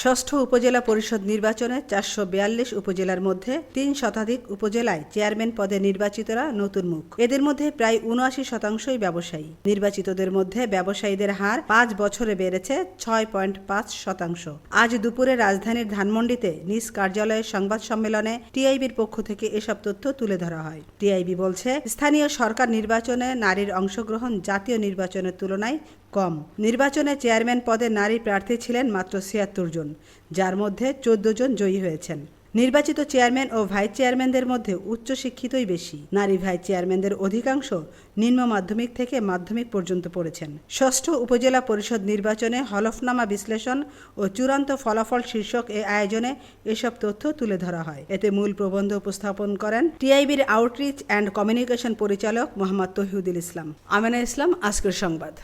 ষষ্ঠ উপজেলা পরিষদ নির্বাচনে ৪৪২ উপজেলার মধ্যে ৩ শতাধিক উপজেলায় চেয়ারম্যান পদে নির্বাচিতরা নতুন মুখ। এদের মধ্যে প্রায় ৭৯% ব্যবসায়ী। নির্বাচিতদের মধ্যে ব্যবসায়ীদের হার ৫ বছরে বেড়েছে ৬.৫%। আজ দুপুরে রাজধানীর ধানমন্ডিতে নিজ কার্যালয়ের সংবাদ সম্মেলনে টিআইবির পক্ষ থেকে এসব তথ্য তুলে ধরা হয়। টিআইবি বলছে, স্থানীয় সরকার নির্বাচনে নারীর অংশগ্রহণ জাতীয় নির্বাচনের তুলনায় কম। নির্বাচনে চেয়ারম্যান পদে নারী প্রার্থী ছিলেন মাত্র ৭৬ জন, যার মধ্যে ১৪ জন জয়ী হয়েছেন। নির্বাচিত চেয়ারম্যান ও ভাইস চেয়ারম্যানদের মধ্যে উচ্চশিক্ষিতই বেশি। নারী ভাইস চেয়ারম্যানদের অধিকাংশ নিম্ন মাধ্যমিক থেকে মাধ্যমিক পর্যন্ত পড়েছেন। ষষ্ঠ উপজেলা পরিষদ নির্বাচনে হলফনামা বিশ্লেষণ ও চূড়ান্ত ফলাফল শীর্ষক এই আয়োজনে এসব তথ্য তুলে ধরা হয়। এতে মূল প্রবন্ধ উপস্থাপন করেন টিআইবির আউটরিচ অ্যান্ড কমিউনিকেশন পরিচালক মোহাম্মদ তৌহিদুল ইসলাম। আমেনা ইসলাম, আজকের সংবাদ।